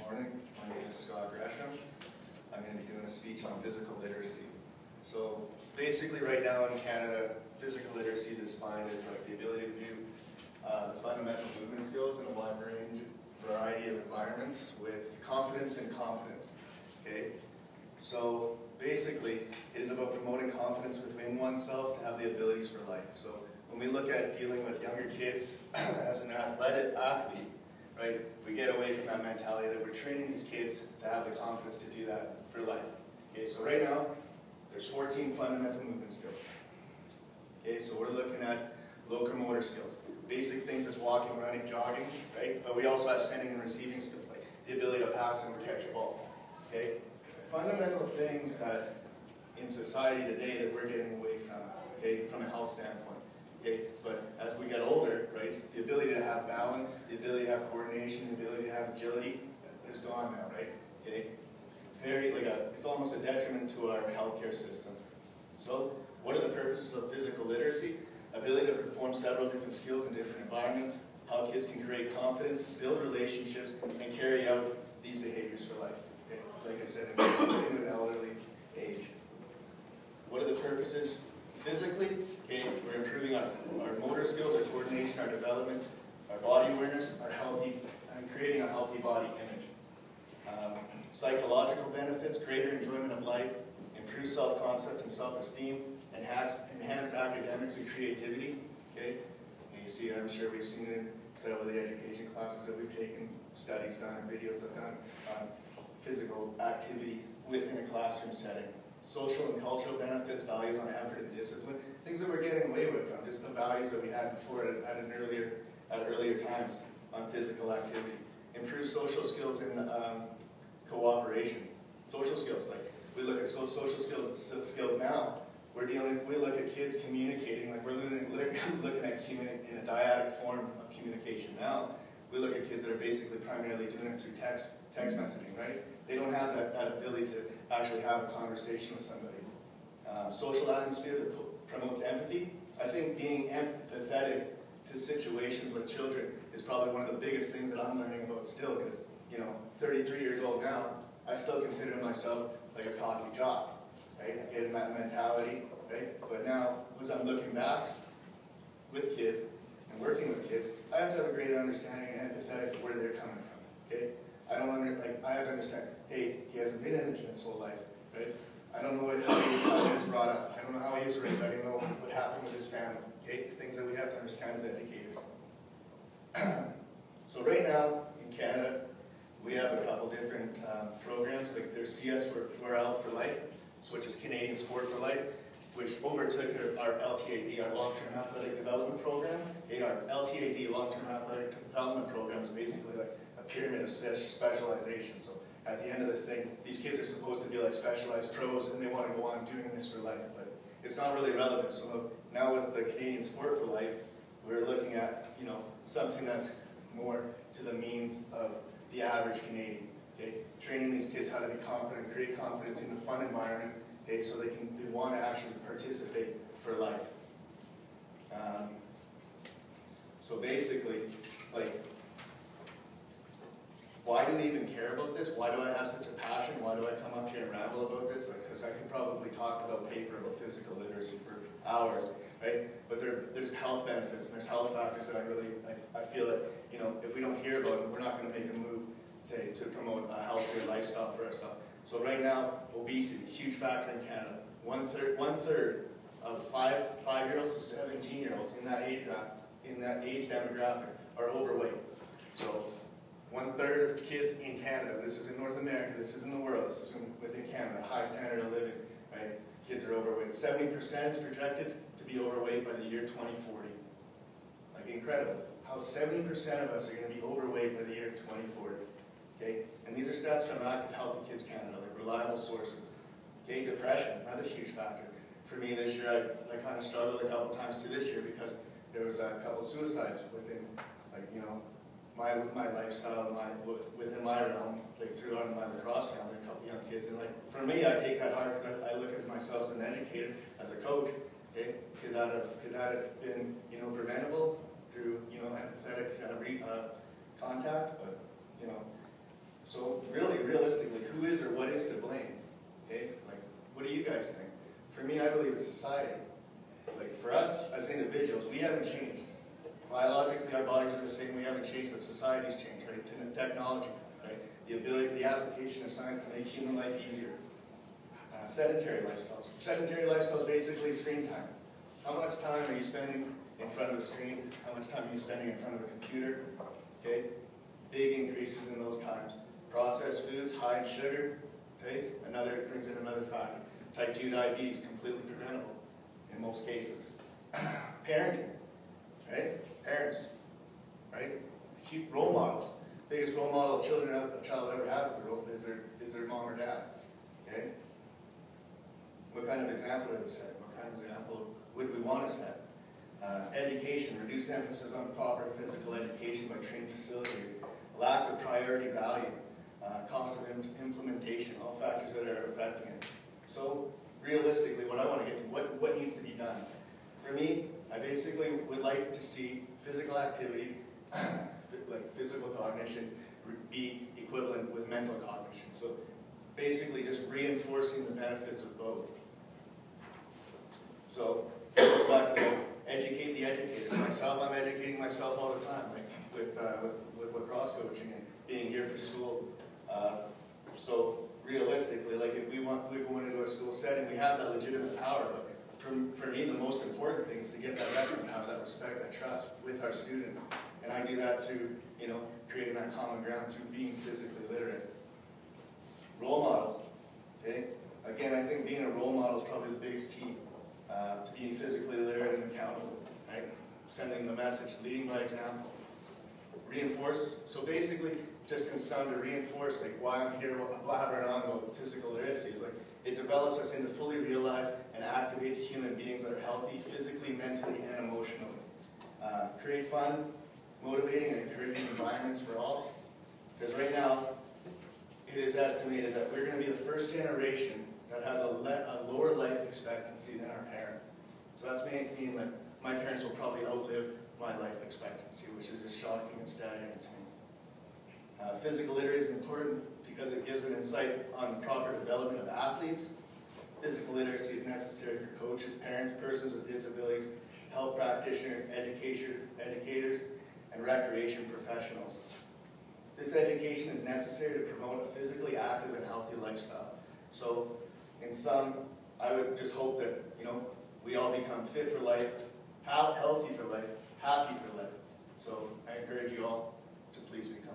morning. My name is Scott Gresham. I'm going to be doing a speech on physical literacy. So basically right now in Canada, physical literacy is defined as like the ability to do the fundamental movement skills in a wide variety of environments with confidence and competence. Okay? So basically it is about promoting confidence within oneself to have the abilities for life. So when we look at dealing with younger kids as an athlete, right, we get away from that mentality that we're training these kids to have the confidence to do that for life. Okay, so right now, there's 14 fundamental movement skills. Okay, so we're looking at locomotor skills, basic things as walking, running, jogging, right? But we also have sending and receiving skills, like the ability to pass and catch a ball. Okay, fundamental things that in society today that we're getting away from, okay, from a health standpoint. Okay, but as we get older, right, the ability to have balance, the ability to have coordination, the ability to have agility is gone now, right? Okay, it's almost a detriment to our healthcare system. So, what are the purposes of physical literacy? Ability to perform several different skills in different environments, how kids can create confidence, build relationships, and carry out these behaviors for life. Okay? Like I said, in an elderly age. What are the purposes? Physically, okay, we're improving our motor skills, our coordination, our development, our body awareness, our healthy, and creating a healthy body image. Psychological benefits, greater enjoyment of life, improved self-concept and self-esteem, enhanced academics and creativity. Okay, and you see, I'm sure we've seen it in several of the education classes that we've taken, studies done, and videos I've done on physical activity within a classroom setting. Social and cultural benefits, values on effort and discipline, things that we're getting away with from just the values that we had before at earlier times on physical activity. Improve social skills and cooperation. Social skills, like we look at social skills now. We look at kids communicating, like we're looking at in a dyadic form of communication now. We look at kids that are basically primarily doing it through text messaging, right? They don't have that ability to actually have a conversation with somebody. Social atmosphere that promotes empathy. I think being empathetic to situations with children is probably one of the biggest things that I'm learning about still, because, 33 years old now, I still consider myself like a cocky jock, right? I get in that mentality, right? But now, as I'm looking back with kids and working with kids, I have to have a greater understanding and empathetic to where they're coming from, okay? I have to understand, hey, he hasn't been in the gym his whole life, right? I don't know how he was brought up. I don't know how he was raised. I don't know what happened with his family, okay? Things that we have to understand as educators. So right now, in Canada, we have a couple different programs, like there's CS4L for Life, which is Canadian Sport for Life, which overtook our LTAD, our Long-Term Athletic Development Program. Okay, our LTAD, Long-Term Athletic Development Program, is basically like a pyramid of specialization. So at the end of this thing, these kids are supposed to be like specialized pros, and they want to go on doing this for life, but it's not really relevant. So now with the Canadian Sport for Life, we're looking at something that's more to the means of the average Canadian. Okay, training these kids how to be confident, create confidence in a fun environment. Okay, so they want to actually participate for life. So basically, like, why do we even care about this? Why do I have such a passion? Why do I come up here and ramble about this? Because I can probably talk about paper about physical literacy for hours, right? But there's health benefits and there's health factors that I feel that if we don't hear about them, we're not going to make a move to promote a healthier lifestyle for ourselves. So right now, obesity, huge factor in Canada. One third of 5-year-olds to 17-year-olds in that age demographic are overweight. So 1/3 of kids in Canada, this is in North America, this is in the world, this is within Canada, high standard of living, right? Kids are overweight. 70% is projected to be overweight by the year 2040. Like, incredible. How 70% of us are going to be overweight by the year 2040. Okay? And these are stats from Active Healthy Kids Canada, like reliable sources. Okay, depression, another huge factor. For me this year, I kind of struggled a couple times through this year because there was a couple suicides within, my lifestyle, within my realm, like throughout my lacrosse family, a couple young kids. And like, for me, I take that hard because I look at myself as an educator, as a coach. Okay, could that have been, preventable through, empathetic contact? But, So really, realistically, who is or what is to blame? Okay, like, what do you guys think? For me, I believe it's society. Like, for us as individuals, we haven't changed. Biologically, our bodies are the same, we haven't changed, but society's changed, right? Technology, right? The ability, the application of science to make human life easier. Sedentary lifestyles. Sedentary lifestyles, basically screen time. How much time are you spending in front of a screen? How much time are you spending in front of a computer? Okay? Big increases in those times. Processed foods, high in sugar, okay? Brings in another factor. Type 2 diabetes, completely preventable in most cases. Parenting, right? Parents, right? Cute role models. Biggest role model a child ever has is their mom or dad, okay? What kind of example do they set? What kind of example would we want to set? Education, reduced emphasis on proper physical education by trained facilitators, lack of priority value, cost of implementation, all factors that are affecting it. So realistically, what I want to get to, what needs to be done? For me, I basically would like to see physical activity, like physical cognition, be equivalent with mental cognition. So basically just reinforcing the benefits of both. So it goes back to educate the educators. Myself, I'm educating myself all the time, like with lacrosse coaching and being here for school. So realistically, like if we go into a school setting, we have that legitimate power, but for me, the most important thing is to get that reference power, that respect, that trust with our students. And I do that through, creating that common ground through being physically literate. Role models, okay? Again, I think being a role model is probably the biggest key to being physically literate and accountable, right? Sending the message, leading by example. Reinforce, so basically, just in sum, to reinforce like why I'm here blabbering on about physical literacy is like it develops us into fully realized and activated human beings that are healthy physically, mentally, and emotionally. Create fun, motivating, and encouraging environments for all. Because right now, it is estimated that we're going to be the first generation that has a lower life expectancy than our parents. So that's meaning that my parents will probably outlive my life expectancy, which is just shocking and staggering to me. Physical literacy is important because it gives an insight on the proper development of athletes. Physical literacy is necessary for coaches, parents, persons with disabilities, health practitioners, educators, and recreation professionals. This education is necessary to promote a physically active and healthy lifestyle. So, in sum, I would just hope that, we all become fit for life, healthy for life, happy for life. So, I encourage you all to please become